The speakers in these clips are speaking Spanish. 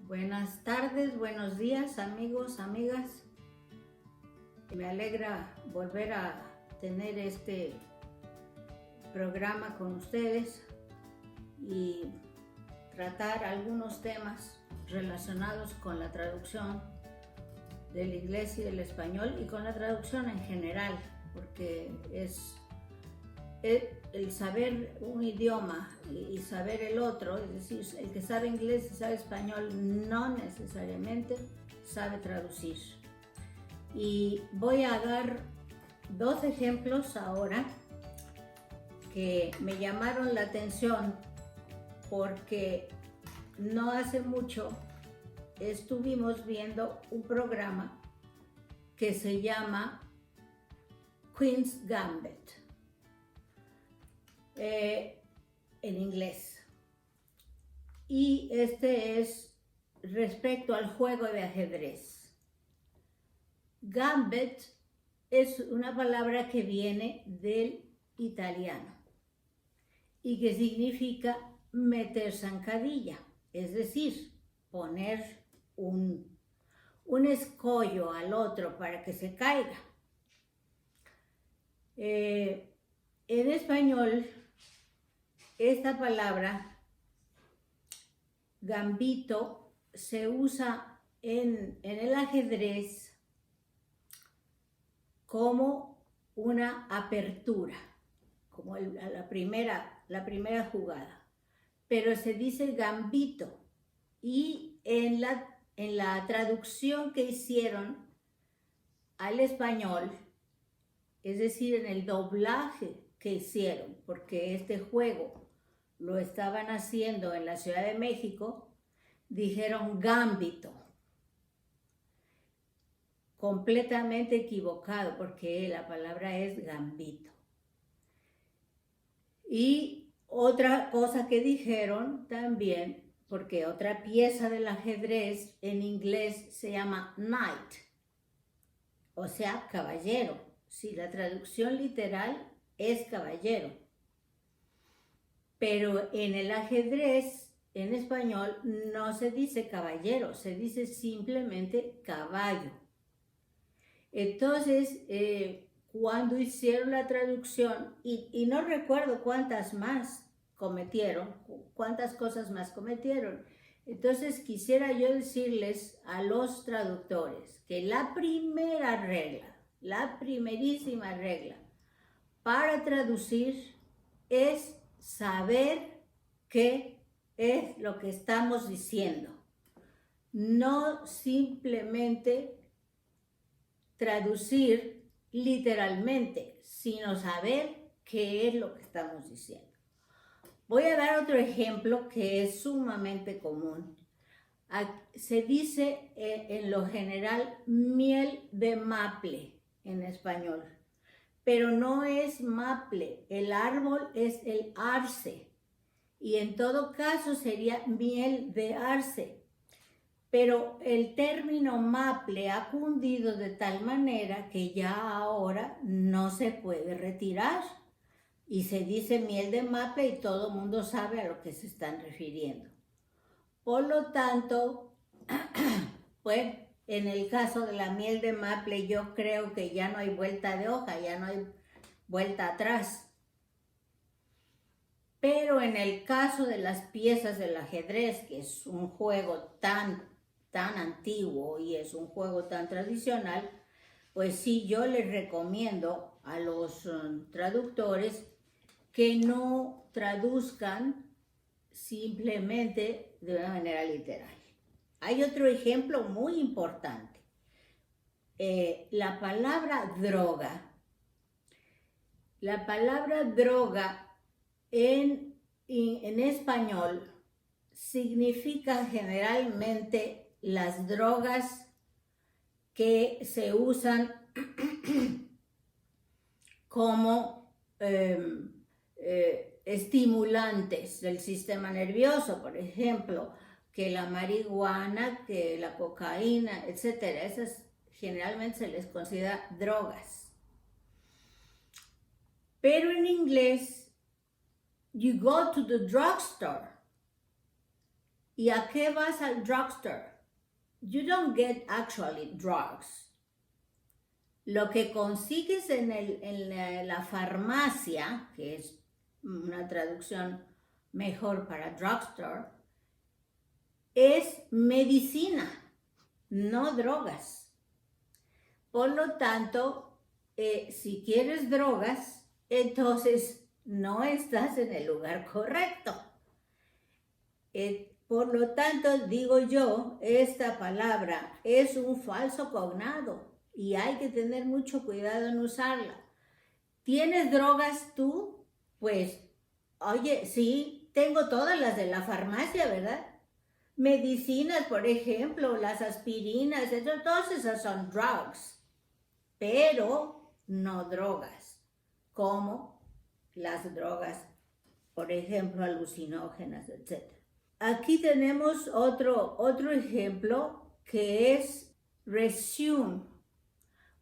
Buenas tardes, buenos días, amigos, amigas. Me alegra volver a tener este programa con ustedes y tratar algunos temas relacionados con la traducción del inglés y del español y con la traducción en general, porque es el saber un idioma y saber el otro, es decir, el que sabe inglés y sabe español no necesariamente sabe traducir. Y voy a dar dos ejemplos ahora que me llamaron la atención porque no hace mucho estuvimos viendo un programa que se llama Queen's Gambit. En inglés, y este es respecto al juego de ajedrez. Gambit es una palabra que viene del italiano y que significa meter zancadilla, es decir, poner un escollo al otro para que se caiga. En español, esta palabra, gambito, se usa en el ajedrez como una apertura, como la primera jugada. Pero se dice gambito y en la traducción que hicieron al español, es decir, en el doblaje que hicieron, porque este juego lo estaban haciendo en la Ciudad de México, dijeron gambito. Completamente equivocado, porque la palabra es gambito. Y otra cosa que dijeron también, porque otra pieza del ajedrez en inglés se llama knight, o sea, caballero. Si la traducción literal es caballero. Pero en el ajedrez, en español, no se dice caballero, se dice simplemente caballo. Entonces, cuando hicieron la traducción, y no recuerdo cuántas cosas más cometieron. Entonces, quisiera yo decirles a los traductores que la primerísima regla para traducir es saber qué es lo que estamos diciendo. No simplemente traducir literalmente, sino saber qué es lo que estamos diciendo. Voy a dar otro ejemplo que es sumamente común. Se dice en lo general miel de maple en español, pero no es maple, el árbol es el arce, y en todo caso sería miel de arce. Pero el término maple ha cundido de tal manera que ya ahora no se puede retirar y se dice miel de maple y todo el mundo sabe a lo que se están refiriendo. Por lo tanto, pues en el caso de la miel de maple yo creo que ya no hay vuelta de hoja, ya no hay vuelta atrás. Pero en el caso de las piezas del ajedrez, que es un juego tan antiguo y es un juego tan tradicional, pues sí, yo les recomiendo a los traductores que no traduzcan simplemente de una manera literal. Hay otro ejemplo muy importante. La palabra droga. La palabra droga en español significa generalmente las drogas que se usan como estimulantes del sistema nervioso, por ejemplo, que la marihuana, que la cocaína, etcétera. Esas generalmente se les considera drogas. Pero en inglés, you go to the drugstore. ¿Y a qué vas al drugstore? You don't get actually drugs. Lo que consigues en la farmacia, que es una traducción mejor para drugstore, es medicina, no drogas. Por lo tanto, si quieres drogas, entonces no estás en el lugar correcto. Por lo tanto, digo yo, esta palabra es un falso cognado y hay que tener mucho cuidado en usarla. ¿Tienes drogas tú? Pues, oye, sí, tengo todas las de la farmacia, ¿verdad? Medicinas, por ejemplo, las aspirinas, todas esas son drugs, pero no drogas, como las drogas, por ejemplo, alucinógenas, etc. Aquí tenemos otro ejemplo que es resume.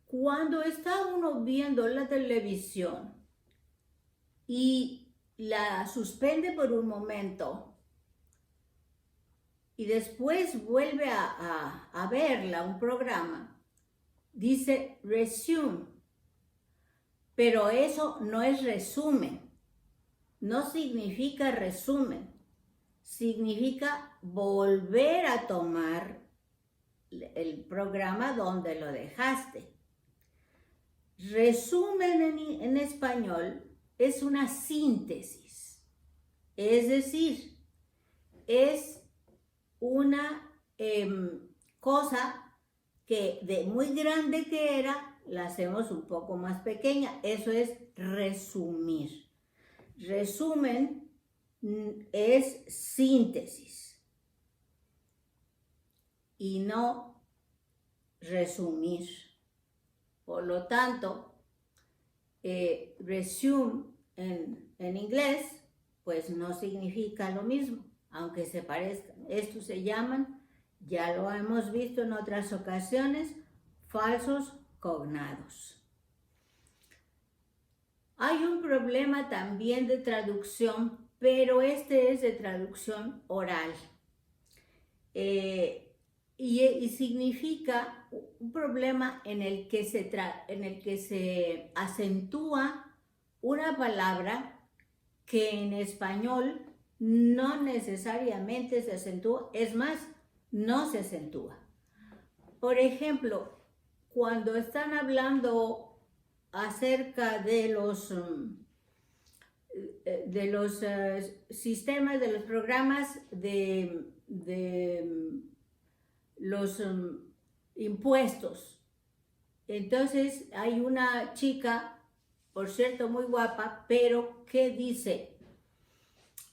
Cuando está uno viendo la televisión y la suspende por un momento y después vuelve a verla, un programa, dice resume, pero eso no es resumen, no significa resumen, significa volver a tomar el programa donde lo dejaste. Resumen en español es una síntesis, es decir, es una cosa que de muy grande que era, la hacemos un poco más pequeña. Eso es resumir. Resumen es síntesis y no resumir. Por lo tanto, resume en inglés, pues no significa lo mismo, aunque se parezcan. Estos se llaman, ya lo hemos visto en otras ocasiones, falsos cognados. Hay un problema también de traducción, pero este es de traducción oral. Y significa un problema en el que se acentúa una palabra que en español no necesariamente se acentúa, es más, no se acentúa. Por ejemplo, cuando están hablando acerca de los sistemas, de los programas de los impuestos. Entonces hay una chica, por cierto muy guapa, pero que dice,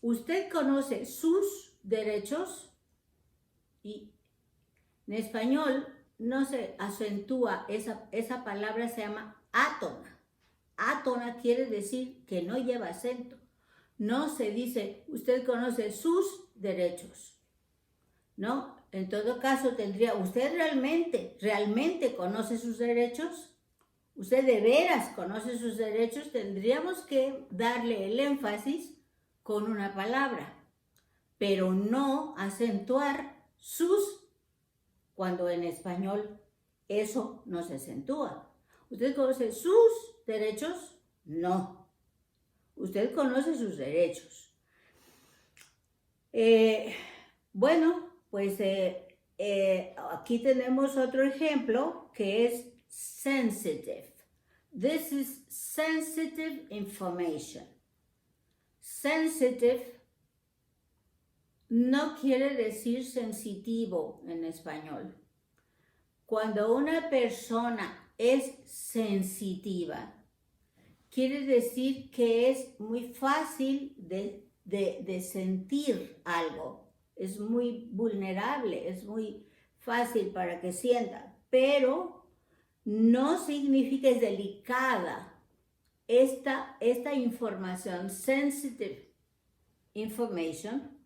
¿usted conoce sus derechos? Y en español no se acentúa, esa palabra se llama átona. Átona quiere decir que no lleva acento. No se dice, usted conoce sus derechos, ¿no? En todo caso tendría, ¿usted realmente conoce sus derechos? ¿Usted de veras conoce sus derechos? Tendríamos que darle el énfasis con una palabra, pero no acentuar sus, cuando en español eso no se acentúa. ¿Usted conoce sus derechos? No. Usted conoce sus derechos. Bueno, pues aquí tenemos otro ejemplo que es sensitive. This is sensitive information. Sensitive no quiere decir sensitivo en español. Cuando una persona es sensitiva, quiere decir que es muy fácil de sentir algo. Es muy vulnerable, es muy fácil para que sienta, pero no significa es delicada. Esta información, sensitive information,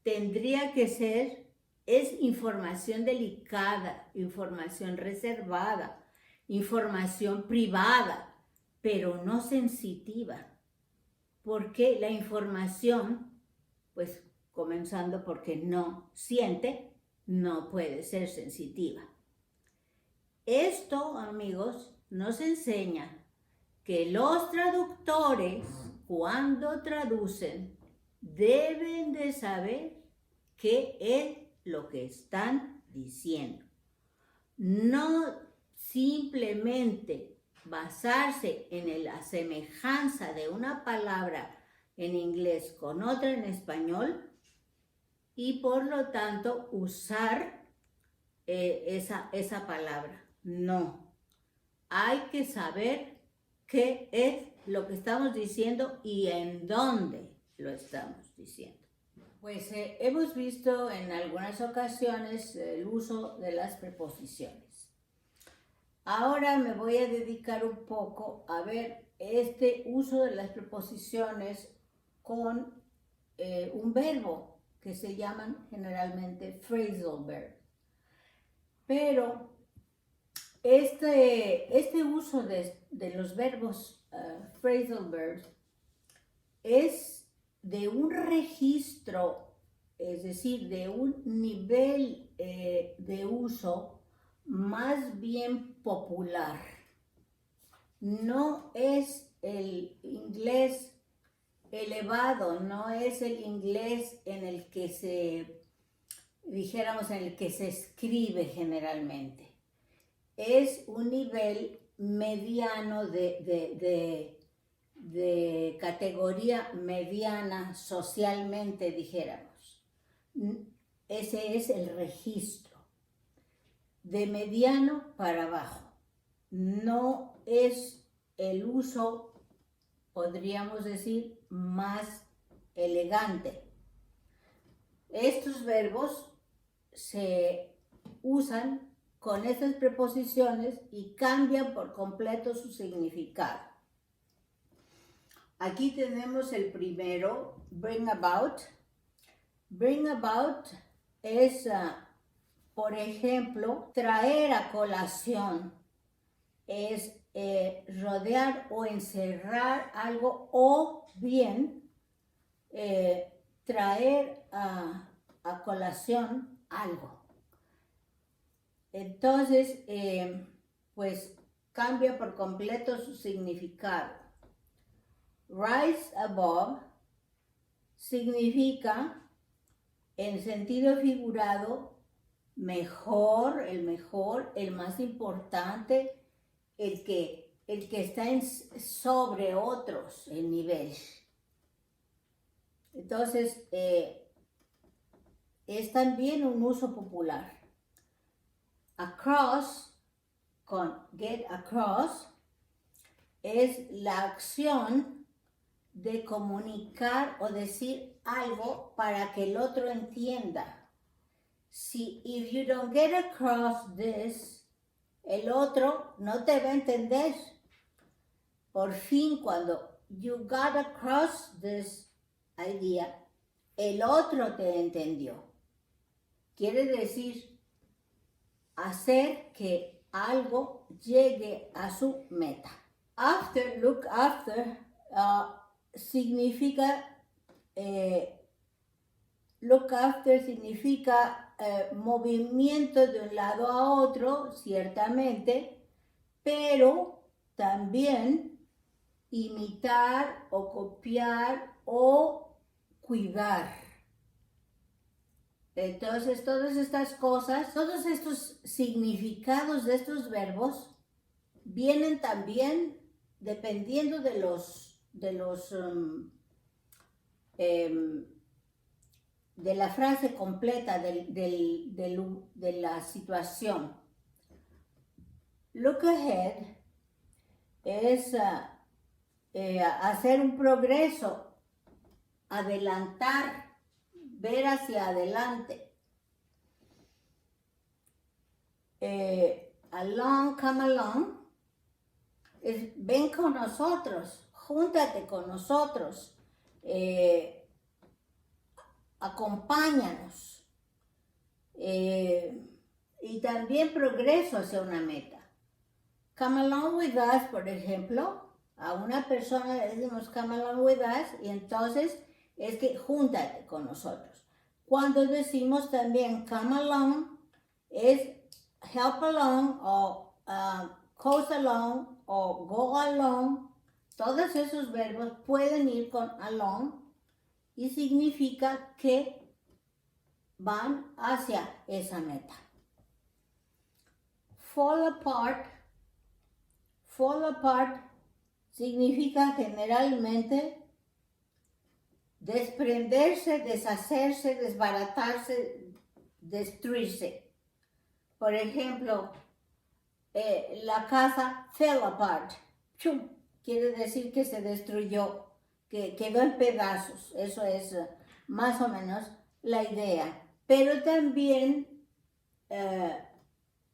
tendría que ser, es información delicada, información reservada, información privada, pero no sensitiva, porque la información, pues, comenzando porque no siente, no puede ser sensitiva. Esto, amigos, nos enseña que los traductores, cuando traducen, deben de saber qué es lo que están diciendo. No simplemente basarse en la semejanza de una palabra en inglés con otra en español y por lo tanto usar esa palabra. No, hay que saber qué es lo que estamos diciendo y en dónde lo estamos diciendo. Pues hemos visto en algunas ocasiones el uso de las preposiciones. Ahora me voy a dedicar un poco a ver este uso de las preposiciones con un verbo que se llaman generalmente phrasal verbs. Pero este uso de los verbos phrasal verbs es de un registro, es decir, de un nivel de uso más bien popular. No es el inglés elevado, no es el inglés en el que dijéramos, en el que se escribe generalmente. Es un nivel mediano de categoría mediana socialmente, dijéramos. Ese es el registro, de mediano para abajo. No es el uso, podríamos decir, más elegante. Estos verbos se usan con estas preposiciones y cambian por completo su significado. Aquí tenemos el primero, bring about. Bring about es, por ejemplo, traer a colación, es rodear o encerrar algo, o bien traer a colación algo. Entonces, pues cambia por completo su significado. Rise above significa, en sentido figurado, mejor, el más importante, el que está sobre otros en nivel. Entonces, es también un uso popular. Across, con get across, es la acción de comunicar o decir algo para que el otro entienda. Si, if you don't get across this, el otro no te va a entender. Por fin, cuando you got across this idea, el otro te entendió. Quiere decir hacer que algo llegue a su meta. After, look after, significa, look after significa movimiento de un lado a otro, ciertamente, pero también imitar o copiar o cuidar. Entonces, todas estas cosas, todos estos significados de estos verbos vienen también dependiendo de la frase completa de la situación. Look ahead es hacer un progreso, adelantar, ver hacia adelante. Along, come along, es ven con nosotros, júntate con nosotros, acompáñanos. Y también progreso hacia una meta. Come along with us, por ejemplo, a una persona le decimos come along with us y entonces es que júntate con nosotros. Cuando decimos también come along, es help along o coast along o go along. Todos esos verbos pueden ir con along y significa que van hacia esa meta. Fall apart significa generalmente desprenderse, deshacerse, desbaratarse, destruirse. Por ejemplo, la casa fell apart. ¡Chum! Quiere decir que se destruyó, que quedó en pedazos. Eso es más o menos la idea. Pero también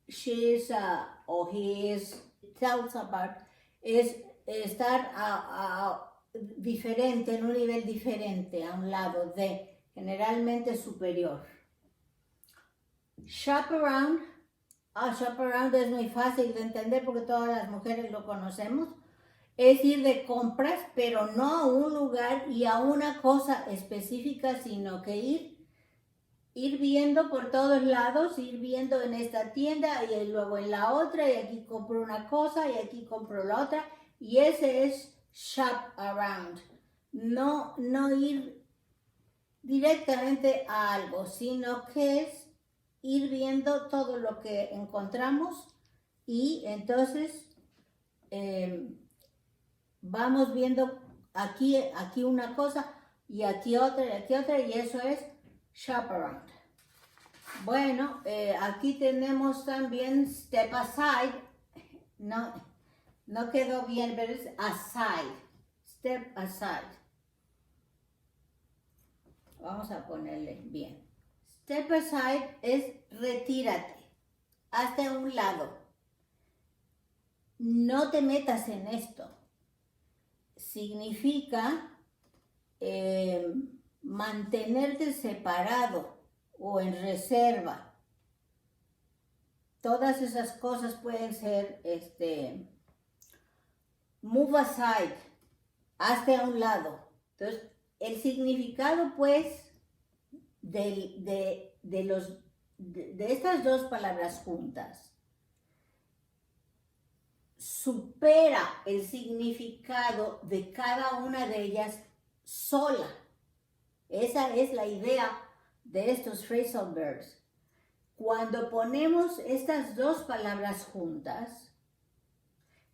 she's o his tells apart es estar diferente, en un nivel diferente, a un lado de, generalmente superior. Shop around. Shop around es muy fácil de entender porque todas las mujeres lo conocemos. Es ir de compras, pero no a un lugar y a una cosa específica, sino que ir viendo por todos lados, ir viendo en esta tienda y luego en la otra, y aquí compro una cosa y aquí compro la otra, y ese es shop around. No ir directamente a algo, sino que es ir viendo todo lo que encontramos y entonces vamos viendo aquí una cosa y aquí otra y eso es shop around. Bueno, aquí tenemos también step aside. No quedó bien, pero es aside. Step aside. Vamos a ponerle bien. Step aside es retírate, hazte a un lado. No te metas en esto. Significa mantenerte separado o en reserva. Todas esas cosas pueden ser move aside, hazte a un lado. Entonces, el significado pues de estas dos palabras juntas supera el significado de cada una de ellas sola. Esa es la idea de estos phrasal verbs. Cuando ponemos estas dos palabras juntas,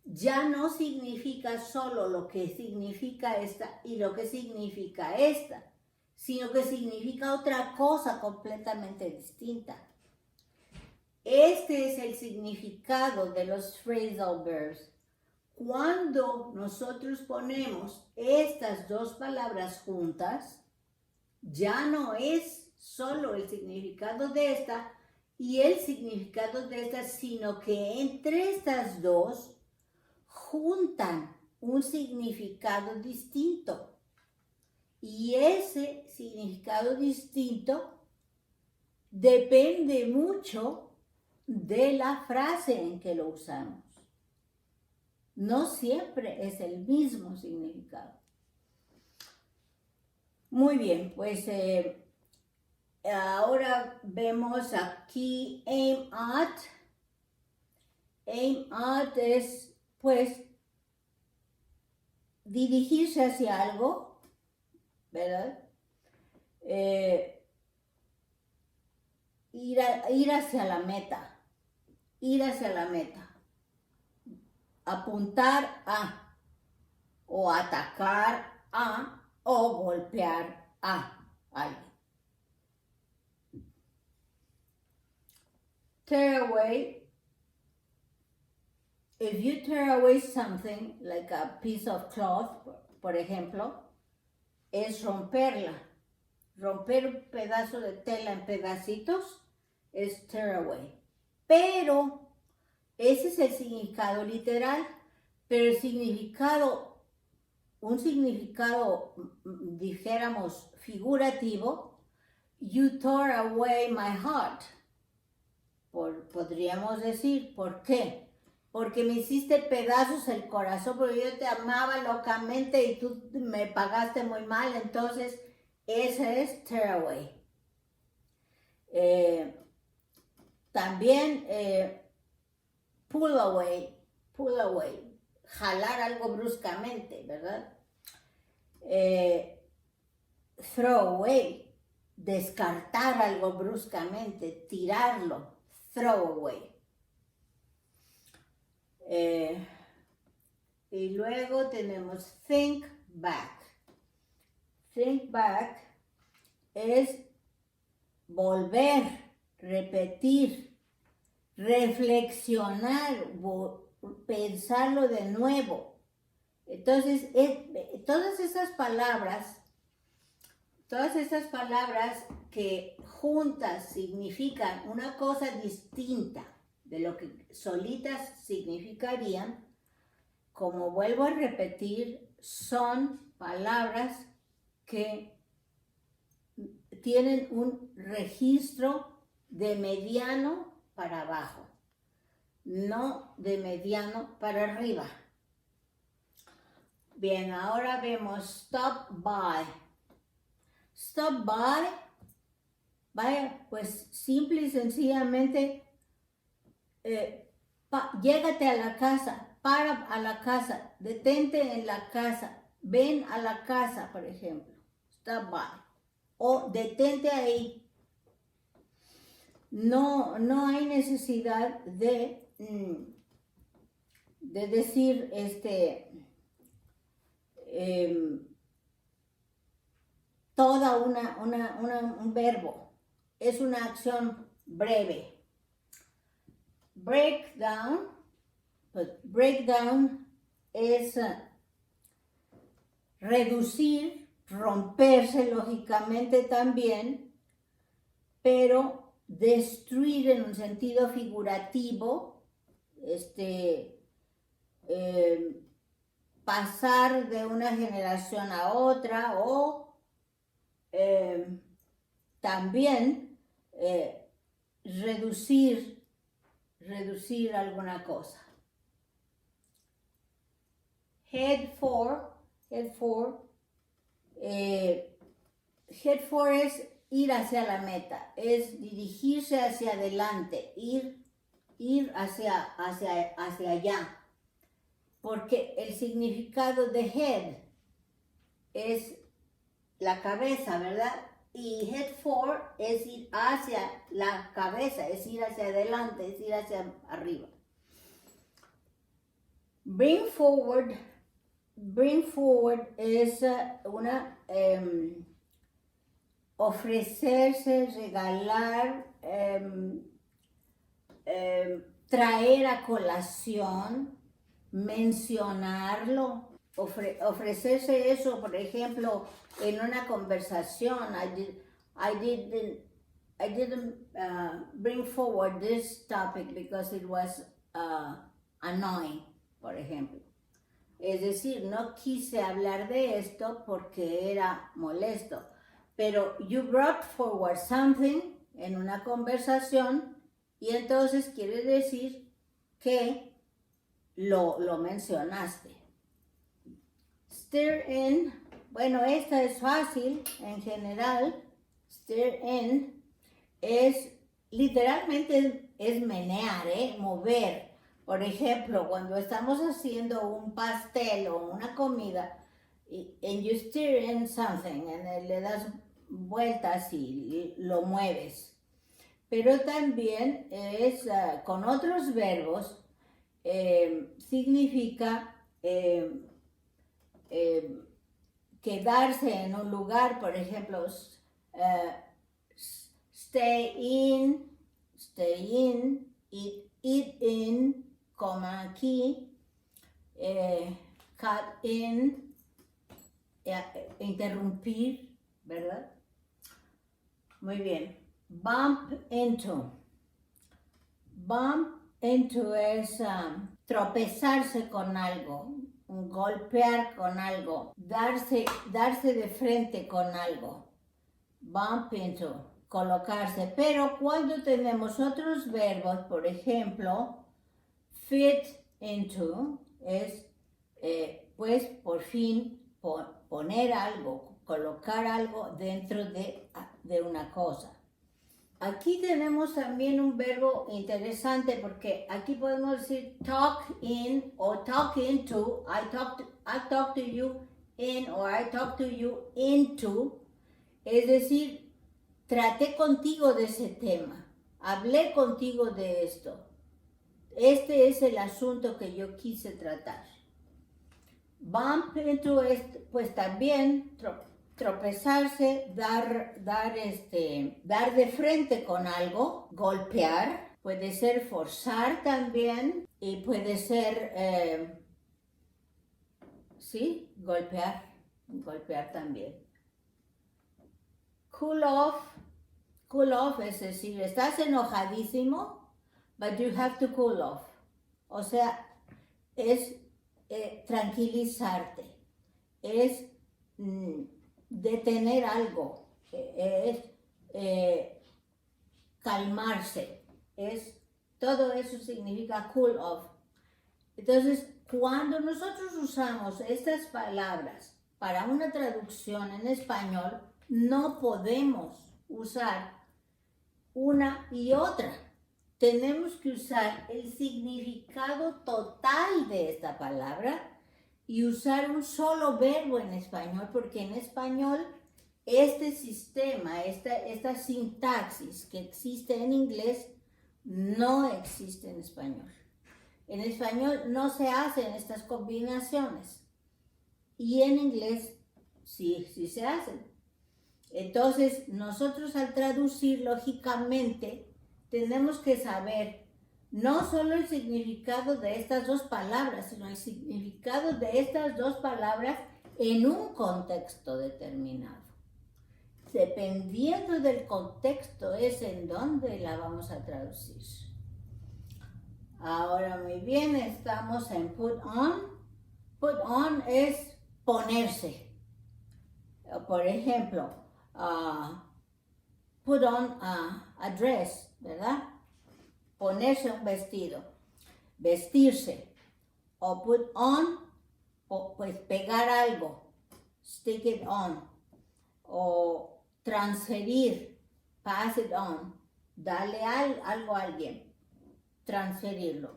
ya no significa solo lo que significa esta y lo que significa esta, sino que significa otra cosa completamente distinta. Este es el significado de los phrasal verbs. Cuando nosotros ponemos estas dos palabras juntas, ya no es solo el significado de esta y el significado de esta, sino que entre estas dos juntan un significado distinto. Y ese significado distinto depende mucho de la frase en que lo usamos. No siempre es el mismo significado. Muy bien, pues ahora vemos aquí aim at. Aim at es pues dirigirse hacia algo, ¿verdad? Ir hacia la meta, apuntar a, o atacar a, o golpear a alguien. Tear away. If you tear away something, like a piece of cloth, por ejemplo, es romperla. Romper un pedazo de tela en pedacitos es tear away. Pero ese es el significado literal, pero el significado, un significado, dijéramos, figurativo, you tore away my heart. Podríamos decir, ¿por qué? Porque me hiciste pedazos el corazón, porque yo te amaba locamente y tú me pagaste muy mal, entonces ese es tear away. También pull away, jalar algo bruscamente, ¿verdad? Throw away, descartar algo bruscamente, tirarlo, throw away. Y luego tenemos think back. Think back es volver, repetir, reflexionar, pensarlo de nuevo. Entonces, todas esas palabras que juntas significan una cosa distinta de lo que solitas significarían, como vuelvo a repetir, son palabras que tienen un registro de mediano para abajo, no de mediano para arriba. Bien, ahora vemos stop by. Stop by, vaya, pues simple y sencillamente, llégate a la casa, para a la casa, detente en la casa, ven a la casa, por ejemplo. Stop by. O detente ahí. No hay necesidad de decir toda un verbo. Es una acción breve. Breakdown, pues breakdown es reducir, romperse lógicamente también, pero destruir en un sentido figurativo, pasar de una generación a otra o también reducir alguna cosa. Head for es ir hacia la meta, es dirigirse hacia adelante, ir hacia allá. Porque el significado de head es la cabeza, ¿verdad? Y head for es ir hacia la cabeza, es ir hacia adelante, es ir hacia arriba. Bring forward es ofrecerse, regalar, traer a colación, mencionarlo, ofrecerse eso, por ejemplo, en una conversación. I didn't bring forward this topic because it was annoying, por ejemplo. Es decir, no quise hablar de esto porque era molesto. Pero you brought forward something en una conversación y entonces quiere decir que lo mencionaste. Stir in, bueno, esta es fácil en general. Stir in es literalmente es menear, mover. Por ejemplo, cuando estamos haciendo un pastel o una comida, and you stir in something, le das vueltas y lo mueves. Pero también es con otros verbos, significa quedarse en un lugar, por ejemplo, stay in, eat in, coma aquí, cut in, interrumpir, ¿verdad? Muy bien. Bump into. Bump into es tropezarse con algo, golpear con algo, darse de frente con algo. Bump into, colocarse. Pero cuando tenemos otros verbos, por ejemplo, fit into es, pues, por fin poner algo, colocar algo dentro de una cosa. Aquí tenemos también un verbo interesante porque aquí podemos decir talk in o talk into. I talk to you in or I talk to you into. Es decir, traté contigo de ese tema, hablé contigo de esto. Este es el asunto que yo quise tratar. Bump into es pues también tropezarse, dar de frente con algo, golpear, puede ser forzar también y puede ser, sí, golpear también. Cool off es decir, estás enojadísimo, but you have to cool off. O sea, es tranquilizarte, es detener algo, es calmarse, todo eso significa cool off. Entonces, cuando nosotros usamos estas palabras para una traducción en español, no podemos usar una y otra. Tenemos que usar el significado total de esta palabra y usar un solo verbo en español, porque en español este sistema, esta sintaxis que existe en inglés, no existe en español. En español no se hacen estas combinaciones y en inglés sí se hacen. Entonces, nosotros al traducir, lógicamente, tenemos que saber no solo el significado de estas dos palabras, sino el significado de estas dos palabras en un contexto determinado. Dependiendo del contexto es en donde la vamos a traducir. Ahora muy bien, estamos en put on. Put on es ponerse. Por ejemplo, put on a dress, ¿verdad? Ponerse un vestido, vestirse. O put on, pues pegar algo, stick it on. O transferir, pass it on, darle algo a alguien, transferirlo.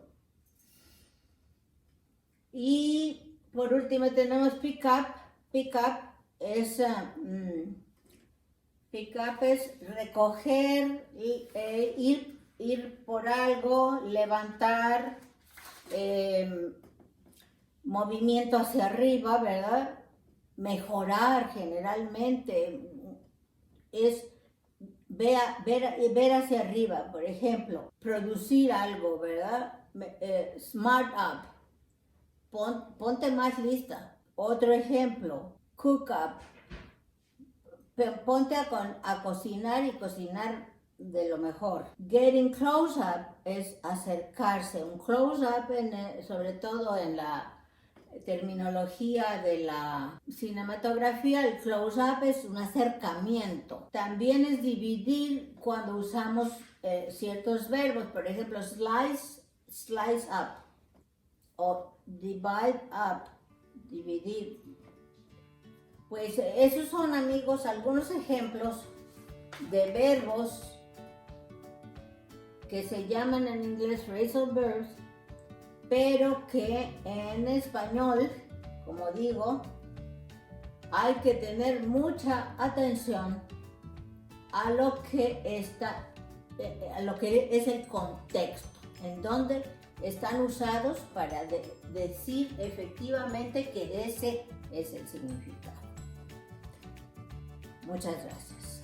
Y por último tenemos pick up. Pick up es recoger, ir por algo, levantar, movimiento hacia arriba, ¿verdad? Mejorar generalmente es ver hacia arriba, por ejemplo, producir algo, ¿verdad? Smart up, ponte más lista. Otro ejemplo, cook up, ponte a cocinar y cocinar de lo mejor. Getting close up es acercarse. Un close up, sobre todo en la terminología de la cinematografía, el close up es un acercamiento. También es dividir cuando usamos ciertos verbos, por ejemplo, slice up o divide up, dividir. Pues esos son, amigos, algunos ejemplos de verbos que se llaman en inglés phrasal verbs, pero que en español, como digo, hay que tener mucha atención a lo que es el contexto, en donde están usados para decir efectivamente que ese es el significado. Muchas gracias.